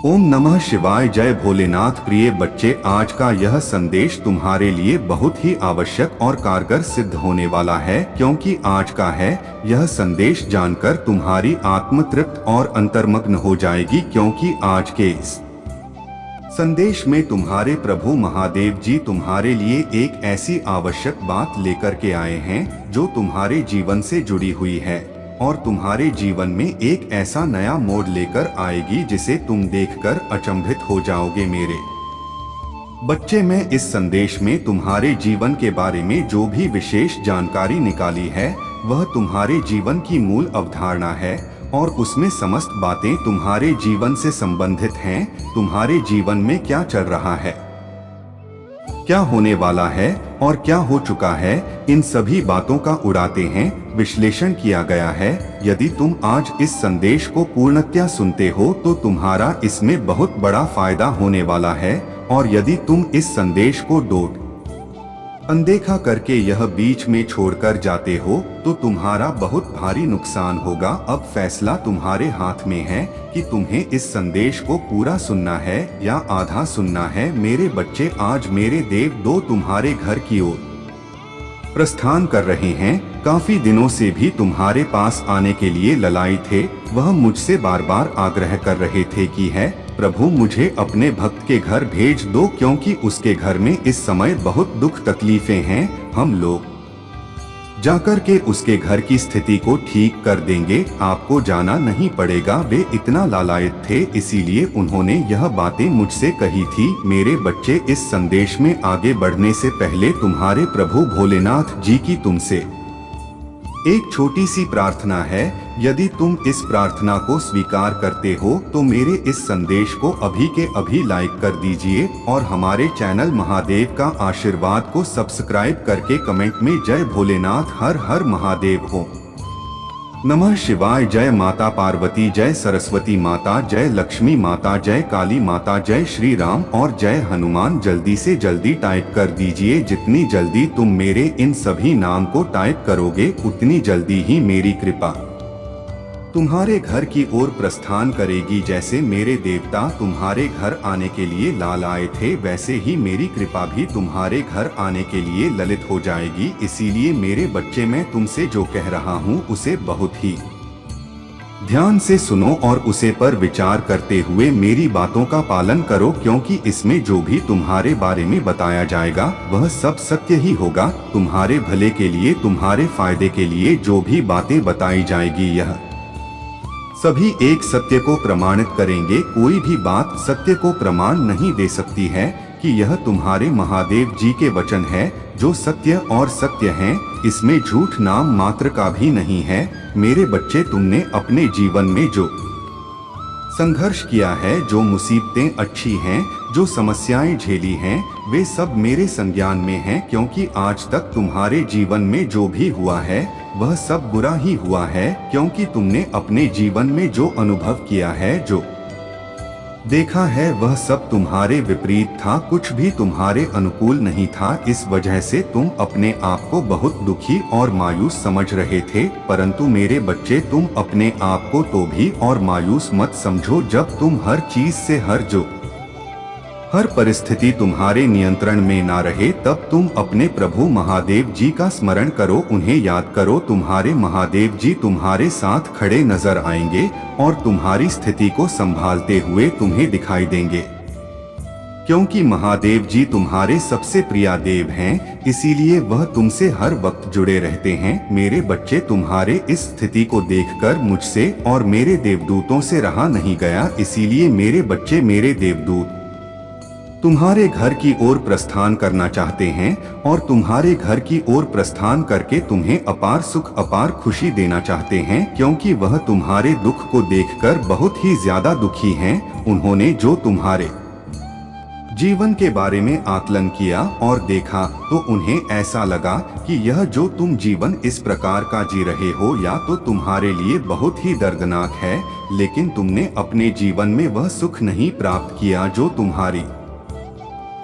ओम नमः शिवाय। जय भोलेनाथ। प्रिय बच्चे, आज का यह संदेश तुम्हारे लिए बहुत ही आवश्यक और कारगर सिद्ध होने वाला है, क्योंकि आज का है यह संदेश जानकर तुम्हारी आत्म तृप्त और अंतर्मग्न हो जाएगी, क्योंकि आज के इस संदेश में तुम्हारे प्रभु महादेव जी तुम्हारे लिए एक ऐसी आवश्यक बात लेकर के आए हैं जो तुम्हारे जीवन से जुड़ी हुई है और तुम्हारे जीवन में एक ऐसा नया मोड़ लेकर आएगी जिसे तुम देखकर अचंभित हो जाओगे। मेरे बच्चे, मैं इस संदेश में तुम्हारे जीवन के बारे में जो भी विशेष जानकारी निकाली है वह तुम्हारे जीवन की मूल अवधारणा है और उसमें समस्त बातें तुम्हारे जीवन से संबंधित हैं। तुम्हारे जीवन में क्या चल रहा है, क्या होने वाला है और क्या हो चुका है, इन सभी बातों का उड़ाते हैं विश्लेषण किया गया है। यदि तुम आज इस संदेश को पूर्णतया सुनते हो तो तुम्हारा इसमें बहुत बड़ा फायदा होने वाला है, और यदि तुम इस संदेश को अनदेखा करके यह बीच में छोड़कर जाते हो तो तुम्हारा बहुत भारी नुकसान होगा। अब फैसला तुम्हारे हाथ में है कि तुम्हें इस संदेश को पूरा सुनना है या आधा सुनना है। मेरे बच्चे, आज मेरे देव दो तुम्हारे घर की ओर प्रस्थान कर रहे हैं। काफी दिनों से भी तुम्हारे पास आने के लिए ललाई थे। वह मुझसे बार बार आग्रह कर रहे थे कि है प्रभु, मुझे अपने भक्त के घर भेज दो, क्योंकि उसके घर में इस समय बहुत दुख तकलीफें हैं। हम लोग जाकर के उसके घर की स्थिति को ठीक कर देंगे, आपको जाना नहीं पड़ेगा। वे इतना लालायित थे, इसीलिए उन्होंने यह बातें मुझसे कही थी। मेरे बच्चे, इस संदेश में आगे बढ़ने से पहले तुम्हारे प्रभु भोलेनाथ जी की तुमसे एक छोटी सी प्रार्थना है। यदि तुम इस प्रार्थना को स्वीकार करते हो तो मेरे इस संदेश को अभी के अभी लाइक कर दीजिए और हमारे चैनल महादेव का आशीर्वाद को सब्सक्राइब करके कमेंट में जय भोलेनाथ, हर हर महादेव हो नमः शिवाय। जय माता पार्वती, जय सरस्वती माता, जय लक्ष्मी माता, जय काली माता, जय श्री राम और जय हनुमान। जल्दी से जल्दी टाइप कर दीजिए। जितनी जल्दी तुम मेरे इन सभी नाम को टाइप करोगे उतनी जल्दी ही मेरी कृपा तुम्हारे घर की ओर प्रस्थान करेगी। जैसे मेरे देवता तुम्हारे घर आने के लिए लाल आए थे, वैसे ही मेरी कृपा भी तुम्हारे घर आने के लिए ललित हो जाएगी। इसीलिए मेरे बच्चे, मैं तुमसे जो कह रहा हूँ उसे बहुत ही ध्यान से सुनो और उसे पर विचार करते हुए मेरी बातों का पालन करो, क्योंकि इसमें जो भी तुम्हारे बारे में बताया जाएगा वह सब सत्य ही होगा। तुम्हारे भले के लिए, तुम्हारे फायदे के लिए जो भी बातें बताई जाएगी यह सभी एक सत्य को प्रमाणित करेंगे। कोई भी बात सत्य को प्रमाण नहीं दे सकती है कि यह तुम्हारे महादेव जी के वचन है जो सत्य और सत्य हैं। इसमें झूठ नाम मात्र का भी नहीं है। मेरे बच्चे, तुमने अपने जीवन में जो संघर्ष किया है, जो मुसीबतें अच्छी हैं, जो समस्याएं झेली हैं, वे सब मेरे संज्ञान में हैं, क्योंकि आज तक तुम्हारे जीवन में जो भी हुआ है वह सब बुरा ही हुआ है। क्योंकि तुमने अपने जीवन में जो अनुभव किया है, जो देखा है, वह सब तुम्हारे विपरीत था, कुछ भी तुम्हारे अनुकूल नहीं था। इस वजह से तुम अपने आप को बहुत दुखी और मायूस समझ रहे थे। परंतु मेरे बच्चे, तुम अपने आप को तो भी और मायूस मत समझो। जब तुम हर चीज से हर परिस्थिति तुम्हारे नियंत्रण में ना रहे, तब तुम अपने प्रभु महादेव जी का स्मरण करो, उन्हें याद करो। तुम्हारे महादेव जी तुम्हारे साथ खड़े नजर आएंगे और तुम्हारी स्थिति को संभालते हुए तुम्हें दिखाई देंगे, क्योंकि महादेव जी तुम्हारे सबसे प्रिय देव हैं। इसीलिए वह तुमसे हर वक्त जुड़े रहते हैं। मेरे बच्चे, तुम्हारे इस स्थिति को देखकर मुझसे और मेरे देवदूतों से रहा नहीं गया। इसीलिए मेरे बच्चे, मेरे देवदूत तुम्हारे घर की ओर प्रस्थान करना चाहते हैं और तुम्हारे घर की ओर प्रस्थान करके तुम्हें अपार सुख, अपार खुशी देना चाहते हैं, क्योंकि वह तुम्हारे दुख को देखकर बहुत ही ज्यादा दुखी हैं। उन्होंने जो तुम्हारे जीवन के बारे में आकलन किया और देखा तो उन्हें ऐसा लगा कि यह जो तुम जीवन इस प्रकार का जी रहे हो या तो तुम्हारे लिए बहुत ही दर्दनाक है, लेकिन तुमने अपने जीवन में वह सुख नहीं प्राप्त किया जो तुम्हारी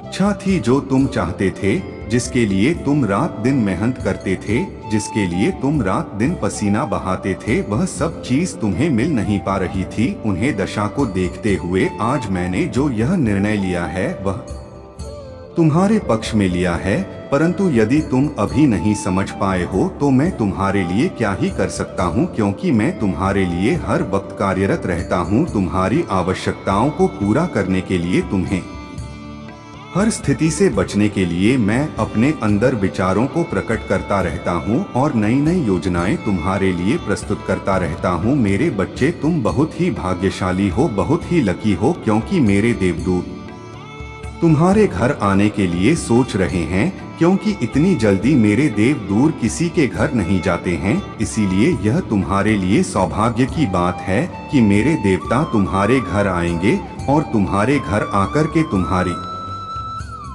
इच्छा थी, जो तुम चाहते थे, जिसके लिए तुम रात दिन मेहनत करते थे, जिसके लिए तुम रात दिन पसीना बहाते थे, वह सब चीज तुम्हें मिल नहीं पा रही थी। उन्हें दशा को देखते हुए आज मैंने जो यह निर्णय लिया है वह तुम्हारे पक्ष में लिया है, परंतु यदि तुम अभी नहीं समझ पाए हो तो मैं तुम्हारे लिए क्या ही कर सकता हूँ, क्योंकि मैं तुम्हारे लिए हर वक्त कार्यरत रहता हूँ। तुम्हारी आवश्यकताओं को पूरा करने के लिए, तुम्हें हर स्थिति से बचने के लिए मैं अपने अंदर विचारों को प्रकट करता रहता हूँ और नई नई योजनाएं तुम्हारे लिए प्रस्तुत करता रहता हूँ। मेरे बच्चे, तुम बहुत ही भाग्यशाली हो, बहुत ही लकी हो, क्योंकि मेरे देवदूत तुम्हारे घर आने के लिए सोच रहे हैं, क्योंकि इतनी जल्दी मेरे देव दूर किसी के घर नहीं जाते हैं। इसीलिए यह तुम्हारे लिए सौभाग्य की बात है कि मेरे देवता तुम्हारे घर आएंगे और तुम्हारे घर आकर के तुम्हारी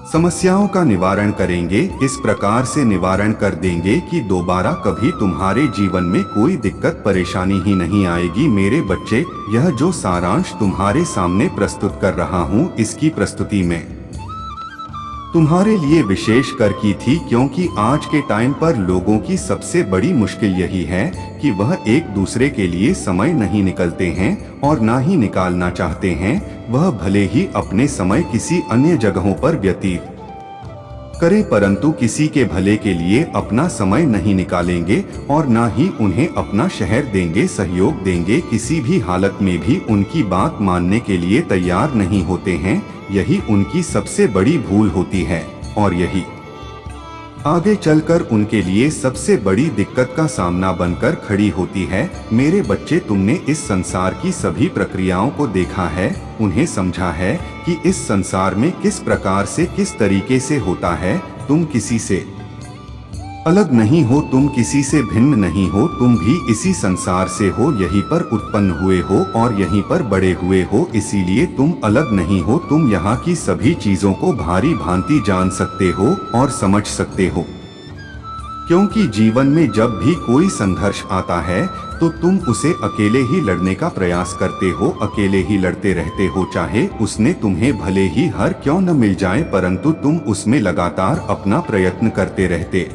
समस्याओं का निवारण करेंगे। इस प्रकार से निवारण कर देंगे कि दोबारा कभी तुम्हारे जीवन में कोई दिक्कत परेशानी ही नहीं आएगी। मेरे बच्चे, यह जो सारांश तुम्हारे सामने प्रस्तुत कर रहा हूँ, इसकी प्रस्तुति में तुम्हारे लिए विशेष कर की थी, क्योंकि आज के टाइम पर लोगों की सबसे बड़ी मुश्किल यही है कि वह एक दूसरे के लिए समय नहीं निकलते हैं और ना ही निकालना चाहते हैं। वह भले ही अपने समय किसी अन्य जगहों पर व्यतीत करें, परंतु किसी के भले के लिए अपना समय नहीं निकालेंगे और ना ही उन्हें अपना शहर देंगे, सहयोग देंगे। किसी भी हालत में भी उनकी बात मानने के लिए तैयार नहीं होते हैं। यही उनकी सबसे बड़ी भूल होती है और यही आगे चलकर उनके लिए सबसे बड़ी दिक्कत का सामना बनकर खड़ी होती है। मेरे बच्चे, तुमने इस संसार की सभी प्रक्रियाओं को देखा है, उन्हें समझा है कि इस संसार में किस प्रकार से, किस तरीके से होता है। तुम किसी से अलग नहीं हो, तुम किसी से भिन्न नहीं हो, तुम भी इसी संसार से हो, यहीं पर उत्पन्न हुए हो और यहीं पर बड़े हुए हो। इसीलिए तुम अलग नहीं हो, तुम यहाँ की सभी चीजों को भारी भांति जान सकते हो और समझ सकते हो, क्योंकि जीवन में जब भी कोई संघर्ष आता है तो तुम उसे अकेले ही लड़ने का प्रयास करते हो, अकेले ही लड़ते रहते हो। चाहे उसने तुम्हें भले ही हर क्यों न मिल जाए, परंतु तुम उसमें लगातार अपना प्रयत्न करते रहते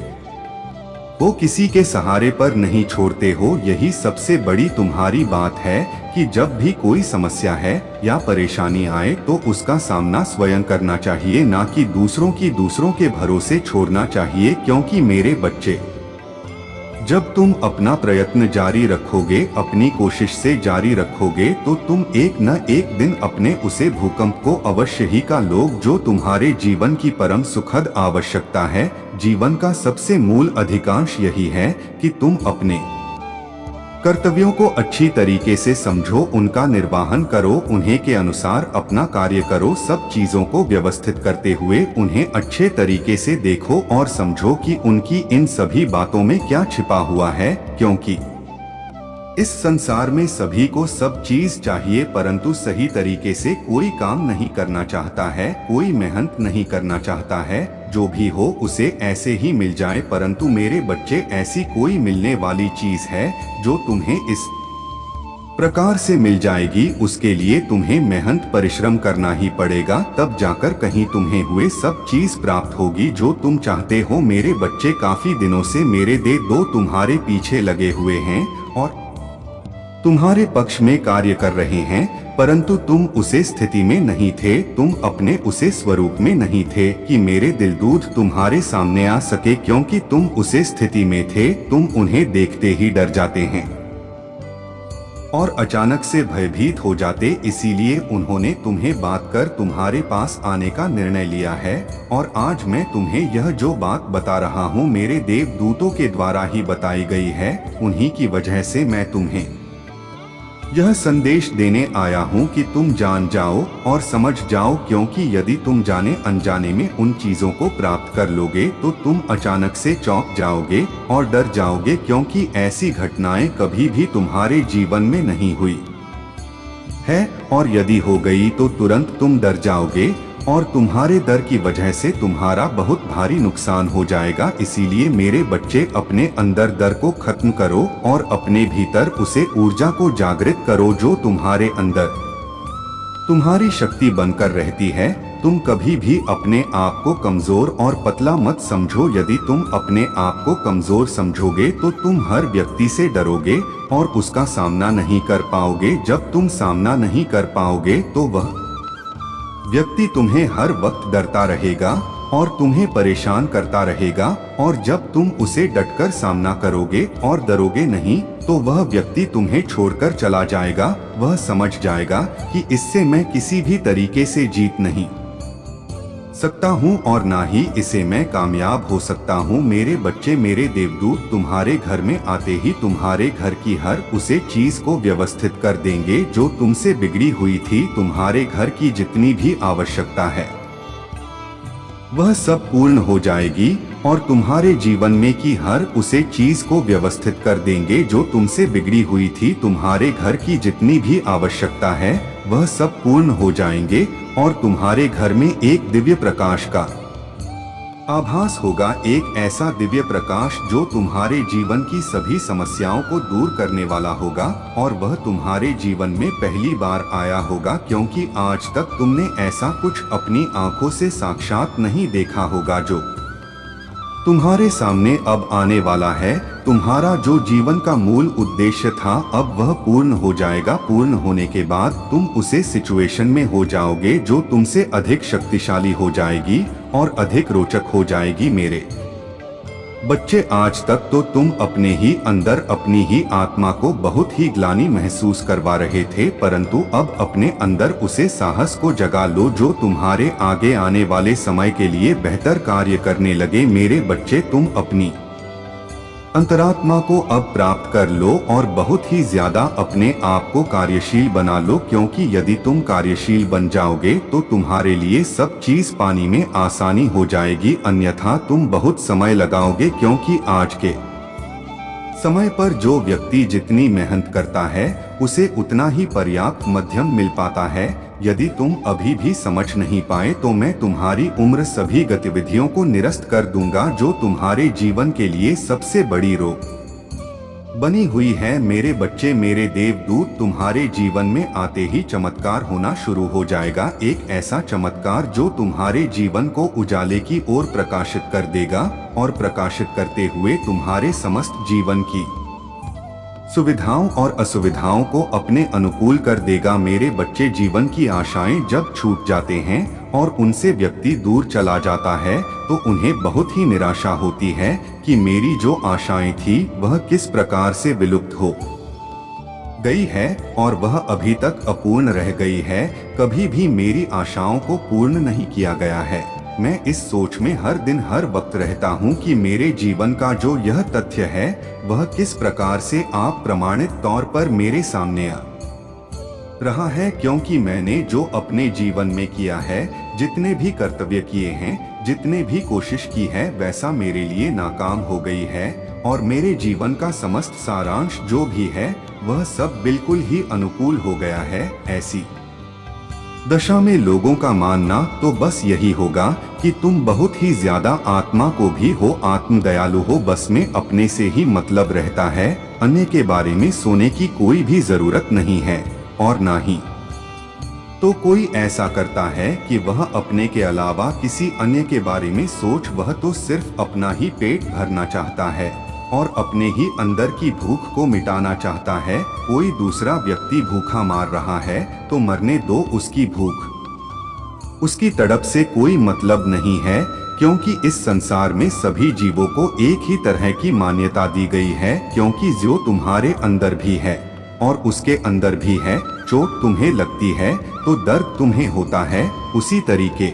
वो, किसी के सहारे पर नहीं छोड़ते हो। यही सबसे बड़ी तुम्हारी बात है कि जब भी कोई समस्या है या परेशानी आए तो उसका सामना स्वयं करना चाहिए, ना कि दूसरों के भरोसे छोड़ना चाहिए। क्योंकि मेरे बच्चे, जब तुम अपना प्रयत्न जारी रखोगे, अपनी कोशिश से जारी रखोगे, तो तुम एक न एक दिन अपने उसे भूकंप को अवश्य ही का लोग, जो तुम्हारे जीवन की परम सुखद आवश्यकता है। जीवन का सबसे मूल अधिकांश यही है कि तुम अपने कर्तव्यों को अच्छी तरीके से समझो, उनका निर्वाहन करो, उन्हें के अनुसार अपना कार्य करो। सब चीजों को व्यवस्थित करते हुए उन्हें अच्छे तरीके से देखो और समझो कि उनकी इन सभी बातों में क्या छिपा हुआ है। क्योंकि इस संसार में सभी को सब चीज चाहिए, परंतु सही तरीके से कोई काम नहीं करना चाहता है, कोई मेहनत नहीं करना चाहता है। जो भी हो उसे ऐसे ही मिल जाए, परंतु मेरे बच्चे, ऐसी कोई मिलने वाली चीज है जो तुम्हें इस प्रकार से मिल जाएगी, उसके लिए तुम्हें मेहनत परिश्रम करना ही पड़ेगा, तब जाकर कहीं तुम्हें हुए सब चीज प्राप्त होगी जो तुम चाहते हो। मेरे बच्चे, काफी दिनों से मेरे दो तुम्हारे पीछे लगे हुए हैं और तुम्हारे पक्ष में कार्य कर रहे हैं, परंतु तुम उसे स्थिति में नहीं थे, तुम अपने उसे स्वरूप में नहीं थे कि मेरे दिल दूध तुम्हारे सामने आ सके। क्योंकि तुम उसे स्थिति में थे, तुम उन्हें देखते ही डर जाते हैं और अचानक से भयभीत हो जाते। इसीलिए उन्होंने तुम्हें बात कर तुम्हारे पास आने का निर्णय लिया है और आज मैं तुम्हें यह जो बात बता रहा हूँ, मेरे देवदूतों के द्वारा ही बताई गई है। उन्हीं की वजह से मैं तुम्हें यह संदेश देने आया हूँ कि तुम जान जाओ और समझ जाओ, क्योंकि यदि तुम जाने अनजाने में उन चीजों को प्राप्त कर लोगे तो तुम अचानक से चौंक जाओगे और डर जाओगे, क्योंकि ऐसी घटनाएं कभी भी तुम्हारे जीवन में नहीं हुई है और यदि हो गई तो तुरंत तुम डर जाओगे और तुम्हारे डर की वजह से तुम्हारा बहुत भारी नुकसान हो जाएगा। इसीलिए मेरे बच्चे, अपने अंदर डर को खत्म करो और अपने भीतर उसे ऊर्जा को जागृत करो जो तुम्हारे अंदर तुम्हारी शक्ति बनकर रहती है। तुम कभी भी अपने आप को कमजोर और पतला मत समझो। यदि तुम अपने आप को कमजोर समझोगे तो तुम हर व्यक्ति से डरोगे और उसका सामना नहीं कर पाओगे। जब तुम सामना नहीं कर पाओगे तो वह व्यक्ति तुम्हें हर वक्त डरता रहेगा और तुम्हें परेशान करता रहेगा, और जब तुम उसे डटकर सामना करोगे और डरोगे नहीं तो वह व्यक्ति तुम्हें छोड़कर चला जाएगा। वह समझ जाएगा कि इससे मैं किसी भी तरीके से जीत नहीं सकता हूँ और ना ही इसे मैं कामयाब हो सकता हूँ। मेरे बच्चे, मेरे देवदूत तुम्हारे घर में आते ही तुम्हारे घर की हर उसे चीज को व्यवस्थित कर देंगे जो तुमसे बिगड़ी हुई थी। तुम्हारे घर की जितनी भी आवश्यकता है वह सब पूर्ण हो जाएगी और तुम्हारे जीवन में की हर उसे चीज को व्यवस्थित कर देंगे जो तुमसे बिगड़ी हुई थी। तुम्हारे घर की जितनी भी आवश्यकता है वह सब पूर्ण हो जाएंगे और तुम्हारे घर में एक दिव्य प्रकाश का आभास होगा। एक ऐसा दिव्य प्रकाश जो तुम्हारे जीवन की सभी समस्याओं को दूर करने वाला होगा, और वह तुम्हारे जीवन में पहली बार आया होगा क्योंकि आज तक तुमने ऐसा कुछ अपनी आंखों से साक्षात नहीं देखा होगा। जो तुम्हारे सामने अब आने वाला है, तुम्हारा जो जीवन का मूल उद्देश्य था, अब वह पूर्ण हो जाएगा। पूर्ण होने के बाद तुम उसे सिचुएशन में हो जाओगे जो तुमसे अधिक शक्तिशाली हो जाएगी और अधिक रोचक हो जाएगी। मेरे बच्चे, आज तक तो तुम अपने ही अंदर अपनी ही आत्मा को बहुत ही ग्लानि महसूस करवा रहे थे, परंतु अब अपने अंदर उसे साहस को जगा लो जो तुम्हारे आगे आने वाले समय के लिए बेहतर कार्य करने लगे। मेरे बच्चे, तुम अपनी अंतरात्मा को अब प्राप्त कर लो और बहुत ही ज्यादा अपने आप को कार्यशील बना लो, क्योंकि यदि तुम कार्यशील बन जाओगे तो तुम्हारे लिए सब चीज पानी में आसानी हो जाएगी, अन्यथा तुम बहुत समय लगाओगे। क्योंकि आज के समय पर जो व्यक्ति जितनी मेहनत करता है उसे उतना ही पर्याप्त मध्यम मिल पाता है। यदि तुम अभी भी समझ नहीं पाए तो मैं तुम्हारी उम्र सभी गतिविधियों को निरस्त कर दूंगा जो तुम्हारे जीवन के लिए सबसे बड़ी रोक बनी हुई है। मेरे बच्चे, मेरे देवदूत तुम्हारे जीवन में आते ही चमत्कार होना शुरू हो जाएगा। एक ऐसा चमत्कार जो तुम्हारे जीवन को उजाले की ओर प्रकाशित कर देगा और प्रकाशित करते हुए तुम्हारे समस्त जीवन की सुविधाओं और असुविधाओं को अपने अनुकूल कर देगा। मेरे बच्चे, जीवन की आशाएं जब छूट जाते हैं और उनसे व्यक्ति दूर चला जाता है तो उन्हें बहुत ही निराशा होती है कि मेरी जो आशाएं थी वह किस प्रकार से विलुप्त हो गई है और वह अभी तक अपूर्ण रह गई है। कभी भी मेरी आशाओं को पूर्ण नहीं किया गया है। मैं इस सोच में हर दिन हर वक्त रहता हूँ कि मेरे जीवन का जो यह तथ्य है वह किस प्रकार से आप प्रमाणित तौर पर मेरे सामने आ रहा है, क्योंकि मैंने जो अपने जीवन में किया है, जितने भी कर्तव्य किए हैं, जितने भी कोशिश की है, वैसा मेरे लिए नाकाम हो गई है और मेरे जीवन का समस्त सारांश जो भी है वह सब बिल्कुल ही अनुकूल हो गया है। ऐसी दशा में लोगों का मानना तो बस यही होगा कि तुम बहुत ही ज्यादा आत्मा को भी हो, आत्म दयालु हो, बस में अपने से ही मतलब रहता है, अन्य के बारे में सोचने की कोई भी जरूरत नहीं है, और ना ही तो कोई ऐसा करता है कि वह अपने के अलावा किसी अन्य के बारे में सोच। वह तो सिर्फ अपना ही पेट भरना चाहता है और अपने ही अंदर की भूख को मिटाना चाहता है। कोई दूसरा व्यक्ति भूखा मार रहा है तो मरने दो, उसकी भूख, उसकी तड़प से कोई मतलब नहीं है, क्योंकि इस संसार में सभी जीवों को एक ही तरह की मान्यता दी गई है, क्योंकि जो तुम्हारे अंदर भी है और उसके अंदर भी है। चोट तुम्हें लगती है तो दर्द तुम्हें होता है, उसी तरीके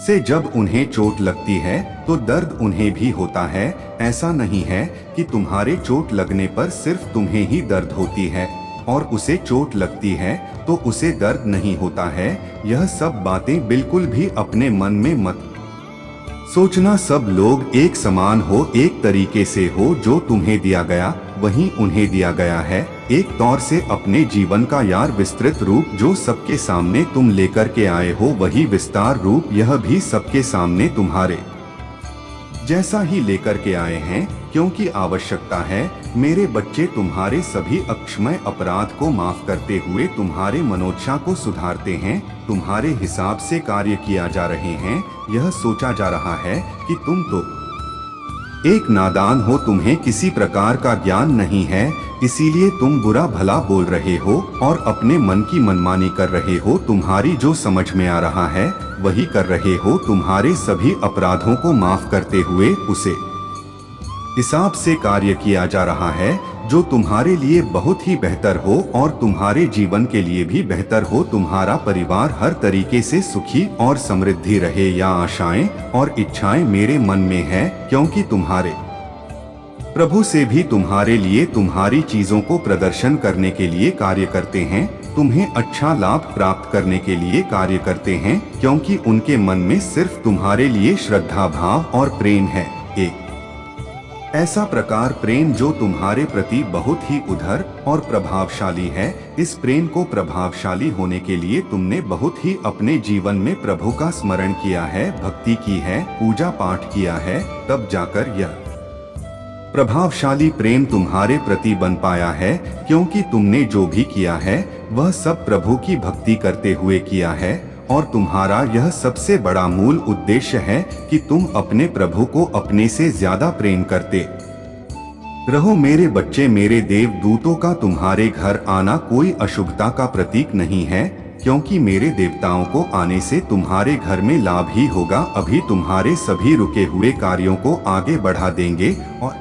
से जब उन्हें चोट लगती है तो दर्द उन्हें भी होता है। ऐसा नहीं है कि तुम्हारे चोट लगने पर सिर्फ तुम्हें ही दर्द होती है और उसे चोट लगती है तो उसे दर्द नहीं होता है। यह सब बातें बिल्कुल भी अपने मन में मत सोचना। सब लोग एक समान हो, एक तरीके से हो, जो तुम्हें दिया गया वही उन्हें दिया गया है। एक तौर से अपने जीवन का यार विस्तृत रूप जो सबके सामने तुम लेकर के आए हो, वही विस्तार रूप यह भी सबके सामने तुम्हारे जैसा ही लेकर के आए हैं, क्योंकि आवश्यकता है। मेरे बच्चे तुम्हारे सभी अक्षमय अपराध को माफ करते हुए तुम्हारे मनोच्छा को सुधारते हैं। तुम्हारे हिसाब से कार्य किया जा रहे हैं। यह सोचा जा रहा है कि तुम तो एक नादान हो, तुम्हें किसी प्रकार का ज्ञान नहीं है, इसीलिए तुम बुरा भला बोल रहे हो और अपने मन की मनमानी कर रहे हो। तुम्हारी जो समझ में आ रहा है वही कर रहे हो। तुम्हारे सभी अपराधों को माफ करते हुए उसे हिसाब से कार्य किया जा रहा है, जो तुम्हारे लिए बहुत ही बेहतर हो और तुम्हारे जीवन के लिए भी बेहतर हो। तुम्हारा परिवार हर तरीके से सुखी और समृद्धि रहे, या आशाएं और इच्छाएं मेरे मन में है, क्योंकि तुम्हारे प्रभु से भी तुम्हारे लिए तुम्हारी चीजों को प्रदर्शन करने के लिए कार्य करते हैं। तुम्हें अच्छा लाभ प्राप्त करने के लिए कार्य करते हैं, क्योंकि उनके मन में सिर्फ तुम्हारे लिए श्रद्धा भाव और प्रेम है। एक ऐसा प्रकार प्रेम जो तुम्हारे प्रति बहुत ही उदार और प्रभावशाली है। इस प्रेम को प्रभावशाली होने के लिए तुमने बहुत ही अपने जीवन में प्रभु का स्मरण किया है, भक्ति की है, पूजा पाठ किया है, तब जाकर यह प्रभावशाली प्रेम तुम्हारे प्रति बन पाया है। क्योंकि तुमने जो भी किया है वह सब प्रभु की भक्ति करते हुए किया है, और तुम्हारा यह सबसे बड़ा मूल उद्देश्य है कि तुम अपने प्रभु को अपने से ज्यादा प्रेम करते रहो। मेरे बच्चे, मेरे देवदूतों का तुम्हारे घर आना कोई अशुभता का प्रतीक नहीं है, क्योंकि मेरे देवताओं को आने से तुम्हारे घर में लाभ ही होगा। अभी तुम्हारे सभी रुके हुए कार्यों को आगे बढ़ा देंगे और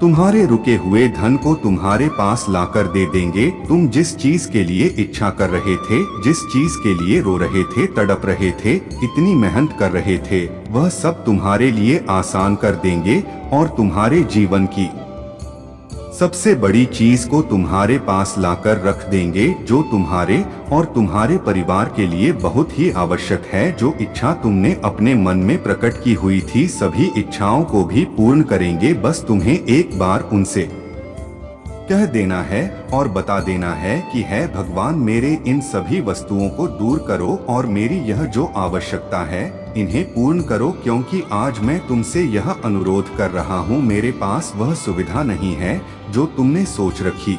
तुम्हारे रुके हुए धन को तुम्हारे पास लाकर दे देंगे। तुम जिस चीज के लिए इच्छा कर रहे थे, जिस चीज के लिए रो रहे थे, तड़प रहे थे, इतनी मेहनत कर रहे थे, वह सब तुम्हारे लिए आसान कर देंगे और तुम्हारे जीवन की सबसे बड़ी चीज को तुम्हारे पास लाकर रख देंगे, जो तुम्हारे और तुम्हारे परिवार के लिए बहुत ही आवश्यक है। जो इच्छा तुमने अपने मन में प्रकट की हुई थी, सभी इच्छाओं को भी पूर्ण करेंगे। बस तुम्हें एक बार उनसे कह देना है और बता देना है कि है भगवान, मेरे इन सभी वस्तुओं को दूर करो और मेरी यह जो आवश्यकता है इन्हें पूर्ण करो, क्योंकि आज मैं तुमसे यह अनुरोध कर रहा हूँ। मेरे पास वह सुविधा नहीं है जो तुमने सोच रखी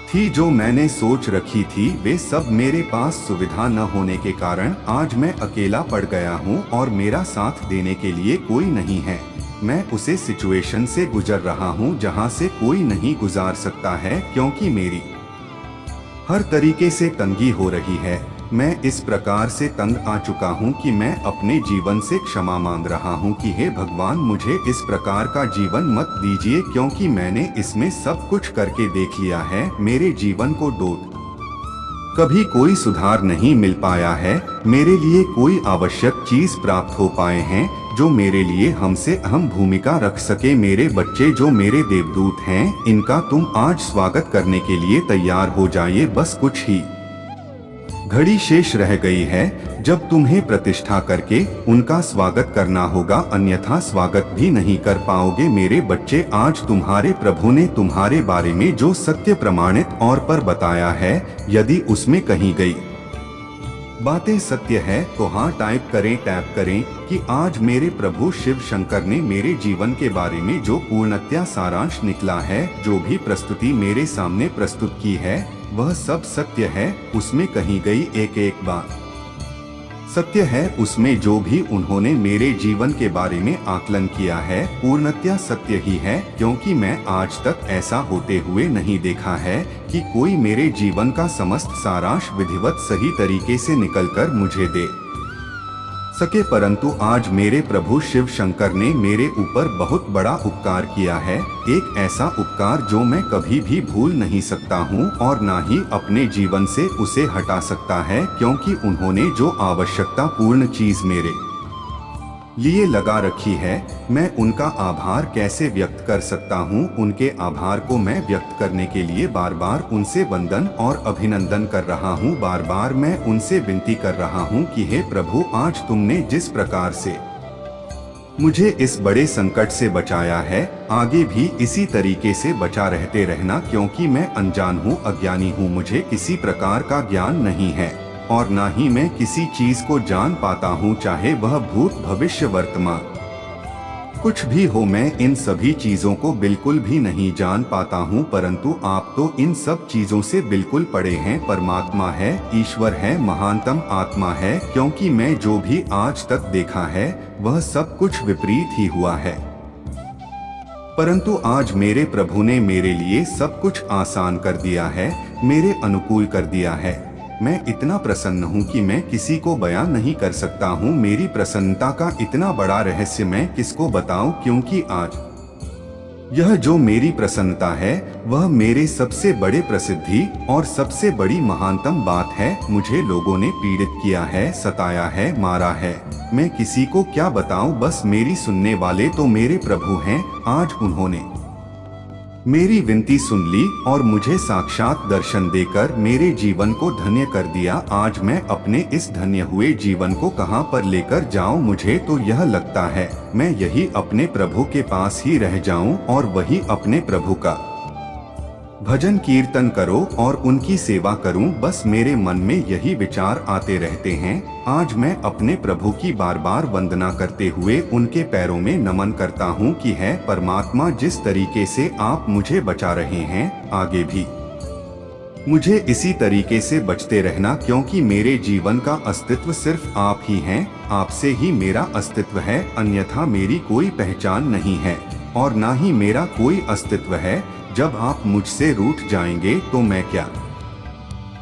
थी, जो मैंने सोच रखी थी, वे सब मेरे पास सुविधा न होने के कारण आज मैं अकेला पड़ गया हूँ और मेरा साथ देने के लिए कोई नहीं है। मैं उसे सिचुएशन से गुजर रहा हूँ जहाँ से कोई नहीं गुजार सकता है, क्योंकि मेरी हर तरीके से तंगी हो रही है। मैं इस प्रकार से तंग आ चुका हूँ कि मैं अपने जीवन से क्षमा मांग रहा हूँ कि हे भगवान, मुझे इस प्रकार का जीवन मत दीजिए, क्योंकि मैंने इसमें सब कुछ करके देख लिया है। मेरे जीवन को कभी कोई सुधार नहीं मिल पाया है। मेरे लिए कोई आवश्यक चीज प्राप्त हो पाए हैं जो मेरे लिए हमसे अहम भूमिका रख सके। मेरे बच्चे जो मेरे देवदूत हैं, इनका तुम आज स्वागत करने के लिए तैयार हो जाइए। बस कुछ ही घड़ी शेष रह गई है जब तुम्हें प्रतिष्ठा करके उनका स्वागत करना होगा, अन्यथा स्वागत भी नहीं कर पाओगे। मेरे बच्चे, आज तुम्हारे प्रभु ने तुम्हारे बारे में जो सत्य प्रमाणित और पर बताया है, यदि उसमें कहीं गई बातें सत्य है तो हाँ टाइप करें कि आज मेरे प्रभु शिव शंकर ने मेरे जीवन के बारे में जो पूर्णतया सारांश निकला है, जो भी प्रस्तुति मेरे सामने प्रस्तुत की है, वह सब सत्य है। उसमें कहीं गई एक बात सत्य है। उसमें जो भी उन्होंने मेरे जीवन के बारे में आकलन किया है, पूर्णतया सत्य ही है, क्योंकि मैं आज तक ऐसा होते हुए नहीं देखा है कि कोई मेरे जीवन का समस्त सारांश विधिवत सही तरीके से निकलकर मुझे दे सके। परंतु आज मेरे प्रभु शिव शंकर ने मेरे ऊपर बहुत बड़ा उपकार किया है, एक ऐसा उपकार जो मैं कभी भी भूल नहीं सकता हूँ और ना ही अपने जीवन से उसे हटा सकता है, क्योंकि उन्होंने जो आवश्यकता पूर्ण चीज मेरे लिए लगा रखी है, मैं उनका आभार कैसे व्यक्त कर सकता हूँ। उनके आभार को मैं व्यक्त करने के लिए बार बार उनसे वंदन और अभिनंदन कर रहा हूँ। बार बार मैं उनसे विनती कर रहा हूँ कि हे प्रभु, आज तुमने जिस प्रकार से मुझे इस बड़े संकट से बचाया है, आगे भी इसी तरीके से बचा रहते रहना, क्योंकि मैं अनजान हूँ, अज्ञानी हूँ, मुझे किसी प्रकार का ज्ञान नहीं है और ना ही मैं किसी चीज को जान पाता हूँ, चाहे वह भूत भविष्य वर्तमान कुछ भी हो, मैं इन सभी चीजों को बिल्कुल भी नहीं जान पाता हूँ, परंतु आप तो इन सब चीजों से बिल्कुल परे हैं। परमात्मा है, ईश्वर है, महानतम आत्मा है, क्योंकि मैं जो भी आज तक देखा है वह सब कुछ विपरीत ही हुआ है। परंतु आज मेरे प्रभु ने मेरे लिए सब कुछ आसान कर दिया है, मेरे अनुकूल कर दिया है। मैं इतना प्रसन्न हूँ कि मैं किसी को बयां नहीं कर सकता हूँ। मेरी प्रसन्नता का इतना बड़ा रहस्य मैं किसको बताऊं, क्योंकि आज यह जो मेरी प्रसन्नता है वह मेरे सबसे बड़े प्रसिद्धि और सबसे बड़ी महानतम बात है। मुझे लोगों ने पीड़ित किया है, सताया है, मारा है, मैं किसी को क्या बताऊं। बस मेरी सुनने वाले तो मेरे प्रभु हैं। आज उन्होंने मेरी विनती सुन ली और मुझे साक्षात दर्शन देकर मेरे जीवन को धन्य कर दिया। आज मैं अपने इस धन्य हुए जीवन को कहां पर लेकर जाऊं। मुझे तो यह लगता है मैं यही अपने प्रभु के पास ही रह जाऊं और वही अपने प्रभु का भजन कीर्तन करो और उनकी सेवा करूं। बस मेरे मन में यही विचार आते रहते हैं। आज मैं अपने प्रभु की बार बार वंदना करते हुए उनके पैरों में नमन करता हूं कि है परमात्मा, जिस तरीके से आप मुझे बचा रहे हैं आगे भी मुझे इसी तरीके से बचते रहना, क्योंकि मेरे जीवन का अस्तित्व सिर्फ आप ही हैं। आपसे ही मेरा अस्तित्व है, अन्यथा मेरी कोई पहचान नहीं है और ना ही मेरा कोई अस्तित्व है। जब आप मुझसे रूठ जाएंगे तो मैं क्या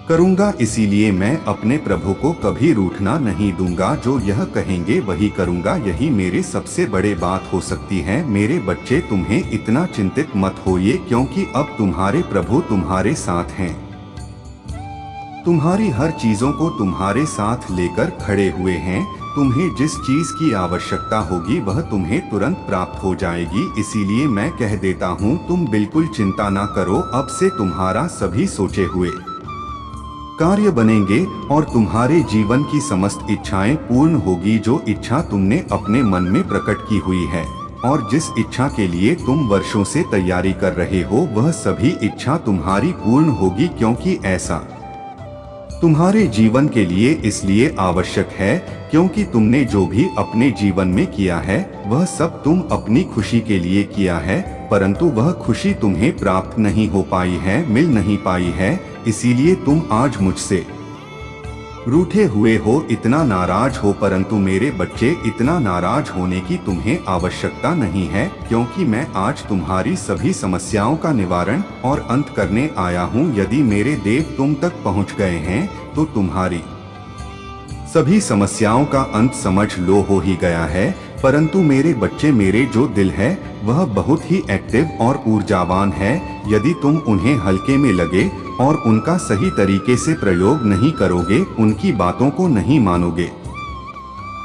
करूंगा। इसीलिए मैं अपने प्रभु को कभी रूठना नहीं दूंगा। जो यह कहेंगे वही करूंगा। यही मेरे सबसे बड़े बात हो सकती है। मेरे बच्चे, तुम्हें इतना चिंतित मत होइए, क्योंकि अब तुम्हारे प्रभु तुम्हारे साथ हैं। तुम्हारी हर चीजों को तुम्हारे साथ लेकर खड़े हुए हैं। तुम्हें जिस चीज की आवश्यकता होगी वह तुम्हें तुरंत प्राप्त हो जाएगी। इसीलिए मैं कह देता हूँ, तुम बिल्कुल चिंता ना करो। अब से तुम्हारा सभी सोचे हुए कार्य बनेंगे और तुम्हारे जीवन की समस्त इच्छाएं पूर्ण होगी। जो इच्छा तुमने अपने मन में प्रकट की हुई है और जिस इच्छा के लिए तुम वर्षों से तैयारी कर रहे हो, वह सभी इच्छा तुम्हारी पूर्ण होगी, क्योंकि ऐसा तुम्हारे जीवन के लिए इसलिए आवश्यक है क्योंकि तुमने जो भी अपने जीवन में किया है वह सब तुम अपनी खुशी के लिए किया है, परंतु वह खुशी तुम्हें प्राप्त नहीं हो पाई है, मिल नहीं पाई है। इसीलिए तुम आज मुझसे रूठे हुए हो, इतना नाराज हो। परंतु मेरे बच्चे, इतना नाराज होने की तुम्हें आवश्यकता नहीं है, क्योंकि मैं आज तुम्हारी सभी समस्याओं का निवारण और अंत करने आया हूँ। यदि मेरे देव तुम तक पहुँच गए हैं तो तुम्हारी सभी समस्याओं का अंत समझ लो हो ही गया है। परंतु मेरे बच्चे, मेरे जो दिल है वह बहुत ही एक्टिव और ऊर्जावान है। यदि तुम उन्हें हल्के में लगे और उनका सही तरीके से प्रयोग नहीं करोगे, उनकी बातों को नहीं मानोगे,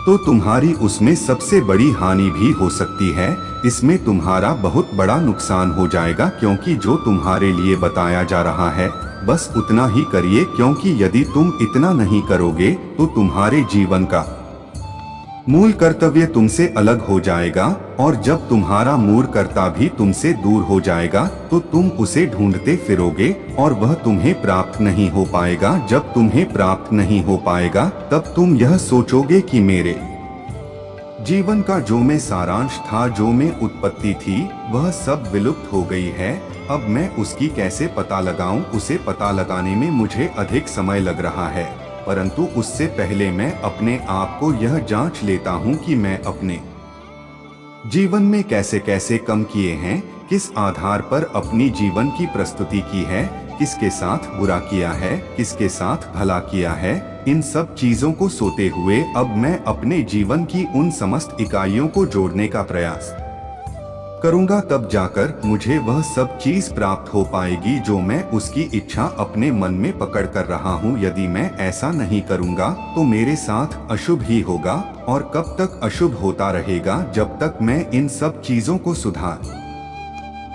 तो तुम्हारी उसमें सबसे बड़ी हानि भी हो सकती है। इसमें तुम्हारा बहुत बड़ा नुकसान हो जाएगा, क्योंकि जो तुम्हारे लिए बताया जा रहा है बस उतना ही करिए, क्योंकि यदि तुम इतना नहीं करोगे तो तुम्हारे जीवन का मूल कर्तव्य तुमसे अलग हो जाएगा। और जब तुम्हारा मूल कर्ता भी तुमसे दूर हो जाएगा तो तुम उसे ढूंढते फिरोगे और वह तुम्हें प्राप्त नहीं हो पाएगा। जब तुम्हें प्राप्त नहीं हो पाएगा तब तुम यह सोचोगे कि मेरे जीवन का जो मैं सारांश था, जो मैं उत्पत्ति थी, वह सब विलुप्त हो गई है। अब मैं उसकी कैसे पता लगाऊं? उसे पता लगाने में मुझे अधिक समय लग रहा है, परंतु उससे पहले मैं अपने आप को यह जांच लेता हूं कि मैं अपने जीवन में कैसे कैसे कम किए हैं, किस आधार पर अपनी जीवन की प्रस्तुति की है, किसके साथ बुरा किया है, किसके साथ भला किया है। इन सब चीजों को सोते हुए अब मैं अपने जीवन की उन समस्त इकाइयों को जोड़ने का प्रयास करूंगा, तब जाकर मुझे वह सब चीज प्राप्त हो पाएगी जो मैं उसकी इच्छा अपने मन में पकड़ कर रहा हूं। यदि मैं ऐसा नहीं करूंगा तो मेरे साथ अशुभ ही होगा। और कब तक अशुभ होता रहेगा? जब तक मैं इन सब चीजों को सुधार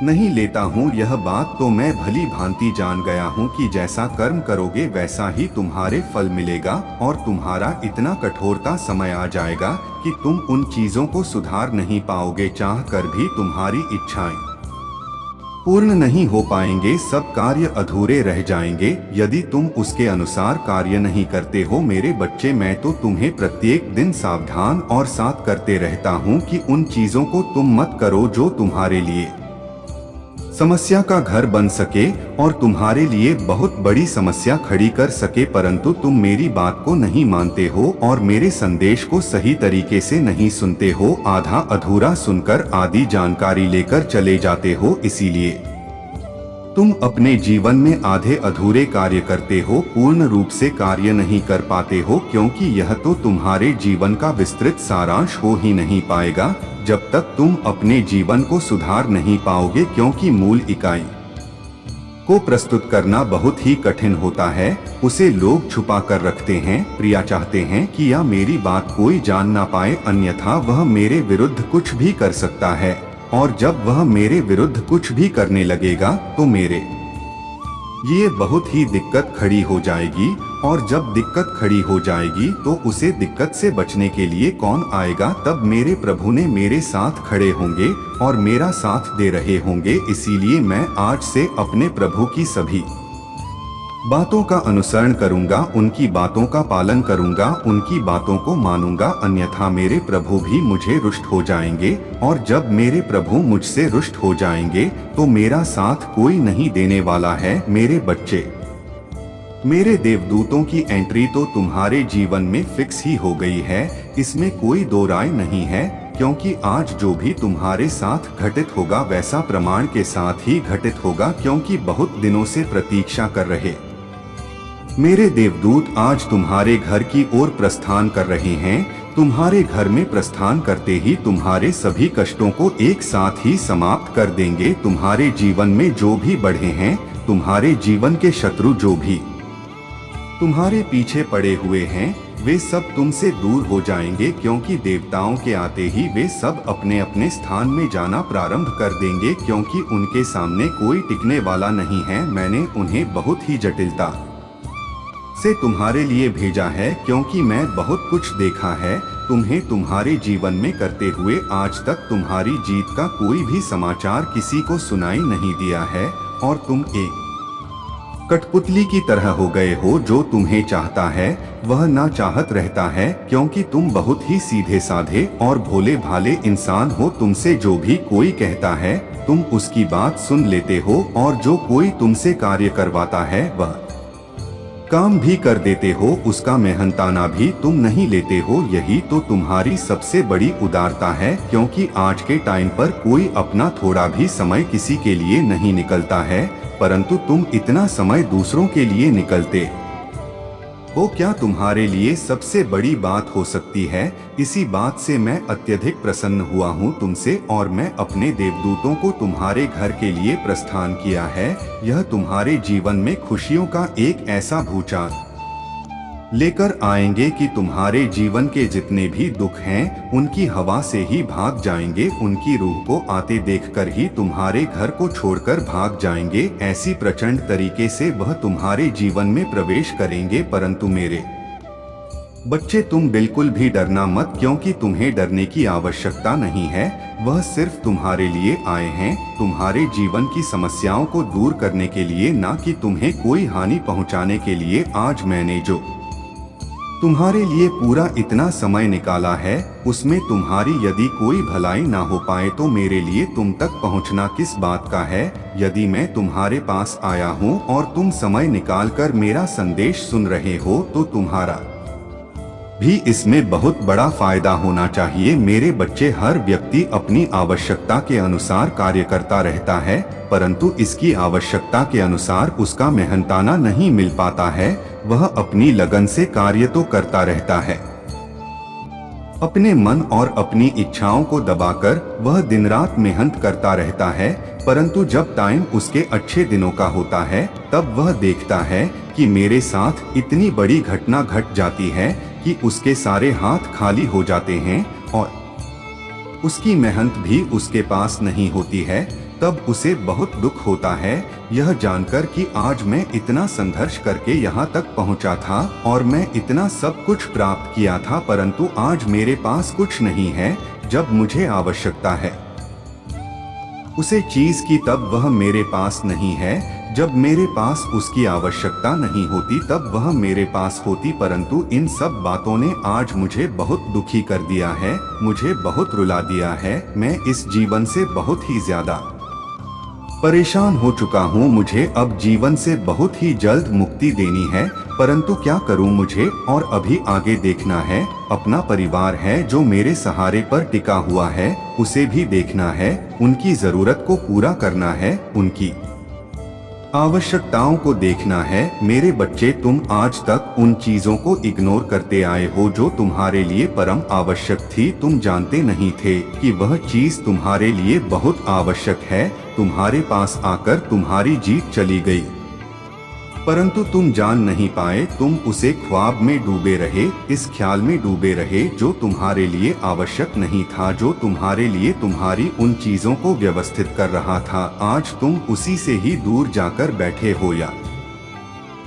नहीं लेता हूँ। यह बात तो मैं भली भांति जान गया हूँ कि जैसा कर्म करोगे वैसा ही तुम्हारे फल मिलेगा, और तुम्हारा इतना कठोरता समय आ जाएगा कि तुम उन चीजों को सुधार नहीं पाओगे। चाह कर भी तुम्हारी इच्छाएं पूर्ण नहीं हो पाएंगे, सब कार्य अधूरे रह जाएंगे यदि तुम उसके अनुसार कार्य नहीं करते हो। मेरे बच्चे, मैं तो तुम्हें प्रत्येक दिन सावधान और साथ करते रहता हूँ कि उन चीजों को तुम मत करो जो तुम्हारे लिए समस्या का घर बन सके और तुम्हारे लिए बहुत बड़ी समस्या खड़ी कर सके, परंतु तुम मेरी बात को नहीं मानते हो और मेरे संदेश को सही तरीके से नहीं सुनते हो। आधा अधूरा सुनकर आधी जानकारी लेकर चले जाते हो, इसीलिए तुम अपने जीवन में आधे अधूरे कार्य करते हो, पूर्ण रूप से कार्य नहीं कर पाते हो, क्योंकि यह तो तुम्हारे जीवन का विस्तृत सारांश हो ही नहीं पाएगा जब तक तुम अपने जीवन को सुधार नहीं पाओगे, क्योंकि मूल इकाई को प्रस्तुत करना बहुत ही कठिन होता है। उसे लोग छुपा कर रखते हैं। प्रिया चाहते हैं कि या मेरी बात कोई जान ना पाए, अन्यथा वह मेरे विरुद्ध कुछ भी कर सकता है, और जब वह मेरे विरुद्ध कुछ भी करने लगेगा तो मेरे ये बहुत ही दिक्कत खड़ी हो जाएगी, और जब दिक्कत खड़ी हो जाएगी तो उसे दिक्कत से बचने के लिए कौन आएगा। तब मेरे प्रभु ने मेरे साथ खड़े होंगे और मेरा साथ दे रहे होंगे। इसीलिए मैं आज से अपने प्रभु की सभी बातों का अनुसरण करूंगा, उनकी बातों का पालन करूंगा, उनकी बातों को मानूंगा, अन्यथा मेरे प्रभु भी मुझे रुष्ट हो जाएंगे, और जब मेरे प्रभु मुझसे रुष्ट हो जाएंगे तो मेरा साथ कोई नहीं देने वाला है। मेरे बच्चे, मेरे देवदूतों की एंट्री तो तुम्हारे जीवन में फिक्स ही हो गई है, इसमें कोई दो राय नहीं है, क्योंकि आज जो भी तुम्हारे साथ घटित होगा वैसा प्रमाण के साथ ही घटित होगा, क्योंकि बहुत दिनों से प्रतीक्षा कर रहे मेरे देवदूत आज तुम्हारे घर की ओर प्रस्थान कर रहे हैं। तुम्हारे घर में प्रस्थान करते ही तुम्हारे सभी कष्टों को एक साथ ही समाप्त कर देंगे। तुम्हारे जीवन में जो भी बढ़े हैं, तुम्हारे जीवन के शत्रु जो भी तुम्हारे पीछे पड़े हुए हैं, वे सब तुमसे दूर हो जाएंगे, क्योंकि देवताओं के आते ही वे सब अपने अपने स्थान में जाना प्रारंभ कर देंगे, क्योंकि उनके सामने कोई टिकने वाला नहीं है। मैंने उन्हें बहुत ही जटिलता से तुम्हारे लिए भेजा है, क्योंकि मैं बहुत कुछ देखा है तुम्हें तुम्हारे जीवन में करते हुए। आज तक तुम्हारी जीत का कोई भी समाचार किसी को सुनाई नहीं दिया है, और तुम एक कठपुतली की तरह हो गए हो। जो तुम्हें चाहता है वह ना चाहत रहता है, क्योंकि तुम बहुत ही सीधे साधे और भोले भाले इंसान हो। तुमसे जो भी कोई कहता है तुम उसकी बात सुन लेते हो, और जो कोई तुमसे कार्य करवाता है वह काम भी कर देते हो, उसका मेहनताना भी तुम नहीं लेते हो। यही तो तुम्हारी सबसे बड़ी उदारता है, क्योंकि आज के टाइम पर कोई अपना थोड़ा भी समय किसी के लिए नहीं निकलता है, परंतु तुम इतना समय दूसरों के लिए निकलते हो। क्या तुम्हारे लिए सबसे बड़ी बात हो सकती है? इसी बात से मैं अत्यधिक प्रसन्न हुआ हूँ तुमसे, और मैं अपने देवदूतों को तुम्हारे घर के लिए प्रस्थान किया है। यह तुम्हारे जीवन में खुशियों का एक ऐसा भूचाल लेकर आएंगे कि तुम्हारे जीवन के जितने भी दुख हैं उनकी हवा से ही भाग जाएंगे। उनकी रूह को आते देखकर ही तुम्हारे घर को छोड़कर भाग जाएंगे। ऐसी प्रचंड तरीके से वह तुम्हारे जीवन में प्रवेश करेंगे। परंतु मेरे बच्चे, तुम बिल्कुल भी डरना मत, क्योंकि तुम्हें डरने की आवश्यकता नहीं है। वह सिर्फ तुम्हारे लिए आए हैं, तुम्हारे जीवन की समस्याओं को दूर करने के लिए, ना कि तुम्हें कोई हानि पहुंचाने के लिए। आज मैंने जो तुम्हारे लिए पूरा इतना समय निकाला है, उसमें तुम्हारी यदि कोई भलाई ना हो पाए तो मेरे लिए तुम तक पहुंचना किस बात का है। यदि मैं तुम्हारे पास आया हूं और तुम समय निकालकर मेरा संदेश सुन रहे हो तो तुम्हारा भी इसमें बहुत बड़ा फायदा होना चाहिए। मेरे बच्चे, हर व्यक्ति अपनी आवश्यकता के अनुसार कार्य करता रहता है, परंतु इसकी आवश्यकता के अनुसार उसका मेहनताना नहीं मिल पाता है। वह अपनी लगन से कार्य तो करता रहता है, अपने मन और अपनी इच्छाओं को दबाकर वह दिन रात मेहनत करता रहता है, परंतु जब टाइम उसके अच्छे दिनों का होता है तब वह देखता है कि मेरे साथ इतनी बड़ी घटना घट जाती है कि उसके सारे हाथ खाली हो जाते हैं और उसकी मेहनत भी उसके पास नहीं होती है। तब उसे बहुत दुख होता है यह जानकर कि आज मैं इतना संघर्ष करके यहाँ तक पहुँचा था और मैं इतना सब कुछ प्राप्त किया था, परंतु आज मेरे पास कुछ नहीं है जब मुझे आवश्यकता है। उसे चीज की तब वह मेरे पास नहीं है, जब मेरे पास उसकी आवश्यकता नहीं होती तब वह मेरे पास होती। परंतु इन सब बातों ने आज मुझे बहुत दुखी कर दिया है, मुझे बहुत रुला दिया है। मैं इस जीवन से बहुत ही ज्यादा परेशान हो चुका हूँ। मुझे अब जीवन से बहुत ही जल्द मुक्ति देनी है, परंतु क्या करूँ मुझे और अभी आगे देखना है। अपना परिवार है जो मेरे सहारे पर टिका हुआ है, उसे भी देखना है, उनकी जरूरत को पूरा करना है, उनकी आवश्यकताओं को देखना है। मेरे बच्चे, तुम आज तक उन चीजों को इग्नोर करते आए हो जो तुम्हारे लिए परम आवश्यक थी। तुम जानते नहीं थे कि वह चीज तुम्हारे लिए बहुत आवश्यक है। तुम्हारे पास आकर तुम्हारी जीत चली गई, परंतु तुम जान नहीं पाए। तुम उसे ख्वाब में डूबे रहे, इस ख्याल में डूबे रहे जो तुम्हारे लिए आवश्यक नहीं था, जो तुम्हारे लिए तुम्हारी उन चीजों को व्यवस्थित कर रहा था। आज तुम उसी से ही दूर जाकर बैठे हो। या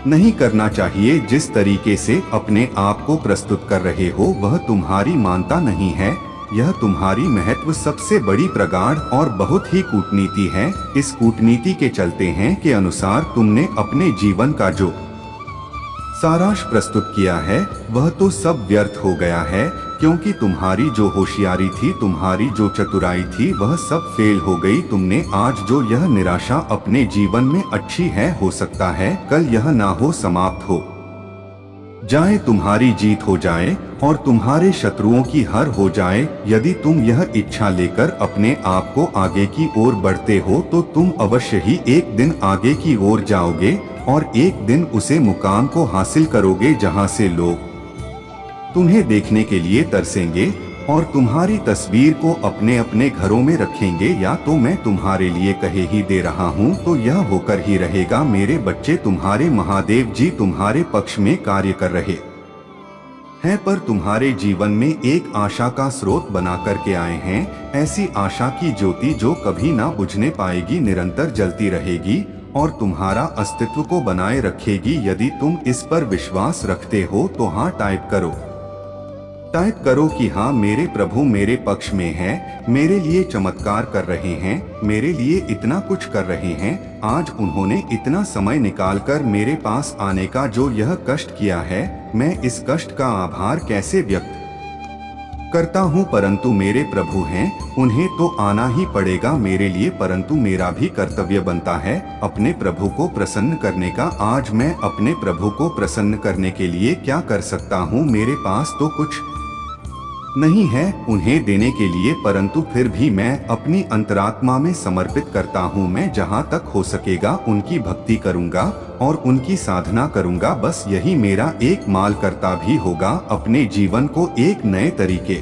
नहीं करना चाहिए। जिस तरीके से अपने आप को प्रस्तुत कर रहे हो वह तुम्हारी मानता नहीं है। यह तुम्हारी महत्व सबसे बड़ी प्रगाढ़ और बहुत ही कूटनीति है। इस कूटनीति के चलते हैं के अनुसार तुमने अपने जीवन का जो सारांश प्रस्तुत किया है वह तो सब व्यर्थ हो गया है, क्योंकि तुम्हारी जो होशियारी थी, तुम्हारी जो चतुराई थी, वह सब फेल हो गई। तुमने आज जो यह निराशा अपने जीवन में अच्छी है, हो सकता है कल यह ना हो, समाप्त हो जाए, तुम्हारी जीत हो जाए और तुम्हारे शत्रुओं की हार हो जाए। यदि तुम यह इच्छा लेकर अपने आप को आगे की ओर बढ़ते हो तो तुम अवश्य ही एक दिन आगे की ओर जाओगे और एक दिन उसे मुकाम को हासिल करोगे जहां से लोग तुम्हें देखने के लिए तरसेंगे और तुम्हारी तस्वीर को अपने अपने घरों में रखेंगे। या तो मैं तुम्हारे लिए कहे ही दे रहा हूँ तो यह होकर ही रहेगा। मेरे बच्चे, तुम्हारे महादेव जी तुम्हारे पक्ष में कार्य कर रहे हैं, पर तुम्हारे जीवन में एक आशा का स्रोत बना करके आए हैं। ऐसी आशा की ज्योति जो कभी ना बुझने पाएगी, निरंतर जलती रहेगी और तुम्हारा अस्तित्व को बनाए रखेगी। यदि तुम इस पर विश्वास रखते हो तो हाँ टाइप करो कि हाँ, मेरे प्रभु मेरे पक्ष में है, मेरे लिए चमत्कार कर रहे हैं, मेरे लिए इतना कुछ कर रहे हैं। आज उन्होंने इतना समय निकालकर मेरे पास आने का जो यह कष्ट किया है, मैं इस कष्ट का आभार कैसे व्यक्त करता हूँ। परंतु मेरे प्रभु हैं, उन्हें तो आना ही पड़ेगा मेरे लिए, परंतु मेरा भी कर्तव्य बनता है अपने प्रभु को प्रसन्न करने का। आज मैं अपने प्रभु को प्रसन्न करने के लिए क्या कर सकता हूँ? मेरे पास तो कुछ नहीं है उन्हें देने के लिए, परंतु फिर भी मैं अपनी अंतरात्मा में समर्पित करता हूँ। मैं जहाँ तक हो सकेगा उनकी भक्ति करूँगा और उनकी साधना करूँगा। बस यही मेरा एक माल करता भी होगा अपने जीवन को एक नए तरीके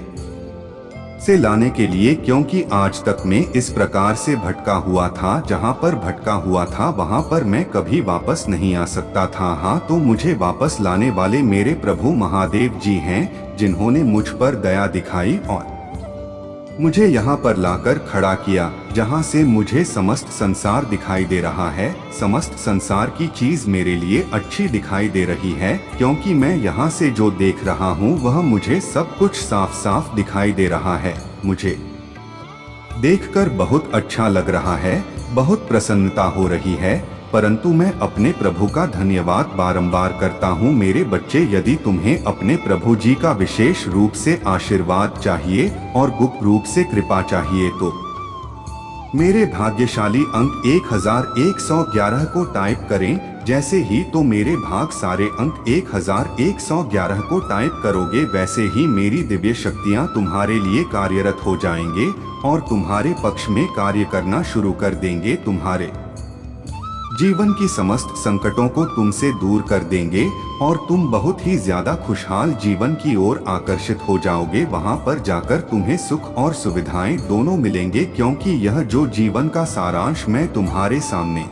से लाने के लिए, क्योंकि आज तक मैं इस प्रकार से भटका हुआ था। जहाँ पर भटका हुआ था वहाँ पर मैं कभी वापस नहीं आ सकता था। हाँ, तो मुझे वापस लाने वाले मेरे प्रभु महादेव जी हैं, जिन्होंने मुझ पर दया दिखाई और मुझे यहाँ पर लाकर खड़ा किया, जहाँ से मुझे समस्त संसार दिखाई दे रहा है। समस्त संसार की चीज मेरे लिए अच्छी दिखाई दे रही है, क्योंकि मैं यहाँ से जो देख रहा हूँ वह मुझे सब कुछ साफ साफ दिखाई दे रहा है। मुझे देखकर बहुत अच्छा लग रहा है, बहुत प्रसन्नता हो रही है, परंतु मैं अपने प्रभु का धन्यवाद बारंबार करता हूँ। मेरे बच्चे, यदि तुम्हें अपने प्रभु जी का विशेष रूप से आशीर्वाद चाहिए और गुप्त रूप से कृपा चाहिए तो मेरे भाग्यशाली अंक 1111 को टाइप करें। जैसे ही तो मेरे भाग सारे अंक 1111 को टाइप करोगे, वैसे ही मेरी दिव्य शक्तियाँ तुम्हारे लिए कार्यरत हो जाएंगे और तुम्हारे पक्ष में कार्य करना शुरू कर देंगे। तुम्हारे जीवन की समस्त संकटों को तुमसे दूर कर देंगे और तुम बहुत ही ज्यादा खुशहाल जीवन की ओर आकर्षित हो जाओगे। वहां पर जाकर तुम्हें सुख और सुविधाएं दोनों मिलेंगे, क्योंकि यह जो जीवन का सारांश मैं तुम्हारे सामने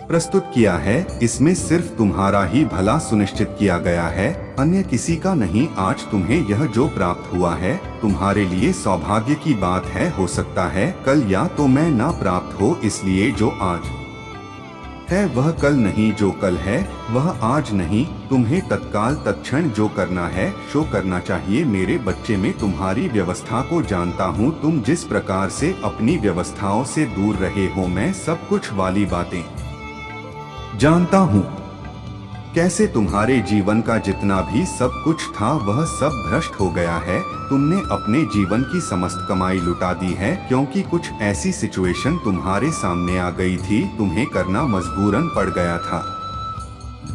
प्रस्तुत किया है, इसमें सिर्फ तुम्हारा ही भला सुनिश्चित किया गया है, अन्य किसी का नहीं। आज तुम्हें यह जो प्राप्त हुआ है तुम्हारे लिए सौभाग्य की बात है। हो सकता है कल या तो मैं ना प्राप्त हो, इसलिए जो आज है वह कल नहीं जो कल है वह आज नहीं। तुम्हें तत्काल तत्क्षण जो करना है सो करना चाहिए। मेरे बच्चे, मैं तुम्हारी व्यवस्था को जानता हूँ। तुम जिस प्रकार से अपनी व्यवस्थाओं से दूर रहे हो, मैं सब कुछ वाली बातें जानता हूँ। कैसे तुम्हारे जीवन का जितना भी सब कुछ था वह सब भ्रष्ट हो गया है। तुमने अपने जीवन की समस्त कमाई लुटा दी है, क्योंकि कुछ ऐसी सिचुएशन तुम्हारे सामने आ गई थी, तुम्हें करना मजबूरन पड़ गया था।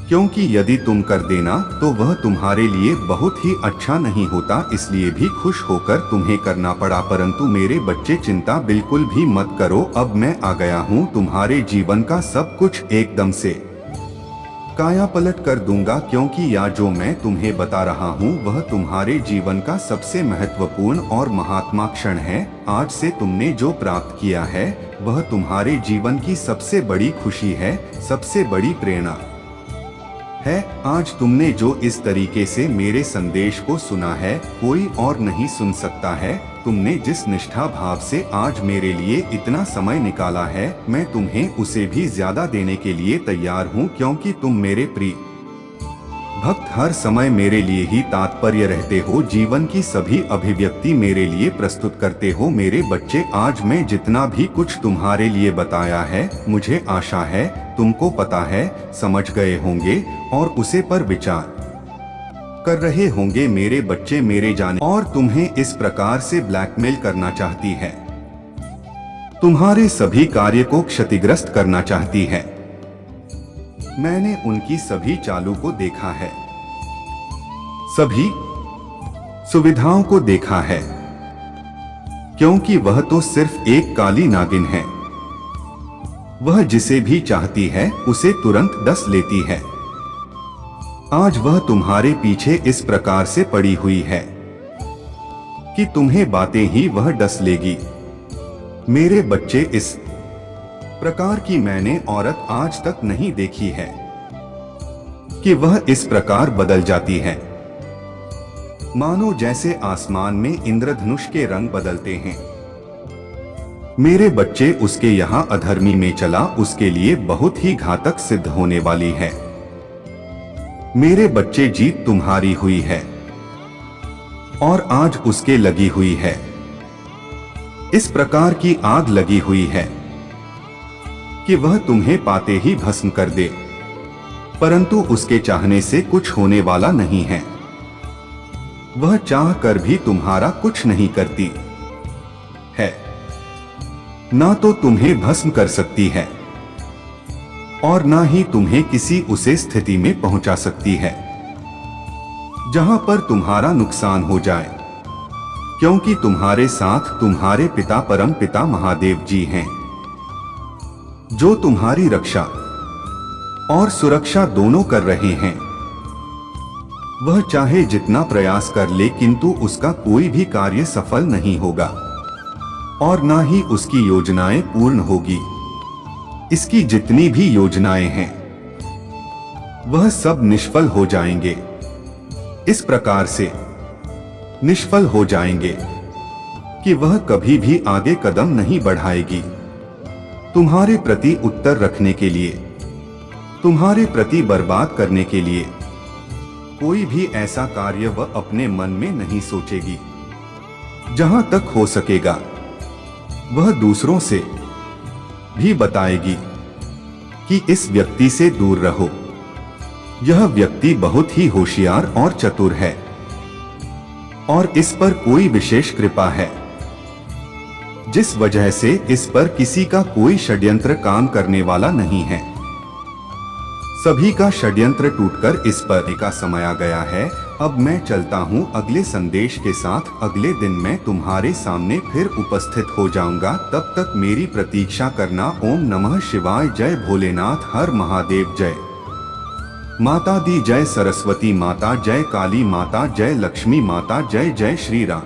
क्योंकि यदि तुम कर देना तो वह तुम्हारे लिए बहुत ही अच्छा नहीं होता, इसलिए भी खुश होकर तुम्हें करना पड़ा। परंतु मेरे बच्चे, चिंता बिल्कुल भी मत करो। अब मैं आ गया हूँ, तुम्हारे जीवन का सब कुछ एकदम से काया पलट कर दूंगा। क्योंकि या जो मैं तुम्हें बता रहा हूँ वह तुम्हारे जीवन का सबसे महत्वपूर्ण और महात्मा क्षण है। आज से तुमने जो प्राप्त किया है वह तुम्हारे जीवन की सबसे बड़ी खुशी है, सबसे बड़ी प्रेरणा है। आज तुमने जो इस तरीके से मेरे संदेश को सुना है कोई और नहीं सुन सकता है। तुमने जिस निष्ठा भाव से आज मेरे लिए इतना समय निकाला है, मैं तुम्हें उसे भी ज्यादा देने के लिए तैयार हूँ। क्योंकि तुम मेरे प्रिय भक्त हर समय मेरे लिए ही तात्पर्य रहते हो, जीवन की सभी अभिव्यक्ति मेरे लिए प्रस्तुत करते हो। मेरे बच्चे, आज मैं जितना भी कुछ तुम्हारे लिए बताया है, मुझे आशा है तुमको पता है, समझ गए होंगे और उसे पर विचार कर रहे होंगे। मेरे बच्चे, मेरे जाने और तुम्हें इस प्रकार से ब्लैकमेल करना चाहती है, तुम्हारे सभी कार्य को क्षतिग्रस्त करना चाहती है। मैंने उनकी सभी चालों को देखा है, सभी सुविधाओं को देखा है, क्योंकि वह तो सिर्फ एक काली नागिन है। वह जिसे भी चाहती है उसे तुरंत डस लेती है। आज वह तुम्हारे पीछे इस प्रकार से पड़ी हुई है कि तुम्हें बातें ही वह डस लेगी। मेरे बच्चे, इस प्रकार की मैंने औरत आज तक नहीं देखी है कि वह इस प्रकार बदल जाती है, मानो जैसे आसमान में इंद्रधनुष के रंग बदलते हैं। मेरे बच्चे, उसके यहाँ अधर्मी में चला उसके लिए बहुत ही घातक सिद्ध होने वाली है। मेरे बच्चे, जीत तुम्हारी हुई है और आज उसके लगी हुई है। इस प्रकार की आग लगी हुई है कि वह तुम्हें पाते ही भस्म कर दे, परंतु उसके चाहने से कुछ होने वाला नहीं है। वह चाह कर भी तुम्हारा कुछ नहीं करती है, ना तो तुम्हें भस्म कर सकती है और ना ही तुम्हें किसी उसे स्थिति में पहुंचा सकती है जहां पर तुम्हारा नुकसान हो जाए। क्योंकि तुम्हारे साथ तुम्हारे पिता, परम पिता महादेव जी हैं, जो तुम्हारी रक्षा और सुरक्षा दोनों कर रहे हैं। वह चाहे जितना प्रयास कर ले, किंतु उसका कोई भी कार्य सफल नहीं होगा और ना ही उसकी योजनाएं पूर्ण होगी। इसकी जितनी भी योजनाएं हैं वह सब निष्फल हो जाएंगे। इस प्रकार से निष्फल हो जाएंगे कि वह कभी भी आगे कदम नहीं बढ़ाएगी। तुम्हारे प्रति उत्तर रखने के लिए, तुम्हारे प्रति बर्बाद करने के लिए कोई भी ऐसा कार्य वह अपने मन में नहीं सोचेगी। जहां तक हो सकेगा वह दूसरों से भी बताएगी कि इस व्यक्ति से दूर रहो। यह व्यक्ति बहुत ही होशियार और चतुर है और इस पर कोई विशेष कृपा है, जिस वजह से इस पर किसी का कोई षड्यंत्र काम करने वाला नहीं है। सभी का षड्यंत्र टूटकर इस पर का समय आ गया है। अब मैं चलता हूँ अगले संदेश के साथ। अगले दिन मैं तुम्हारे सामने फिर उपस्थित हो जाऊंगा। तब तक मेरी प्रतीक्षा करना। ओम नमः शिवाय। जय भोलेनाथ, हर महादेव। जय माता दी, जय सरस्वती माता, जय काली माता, जय लक्ष्मी माता, जय जय श्री राम।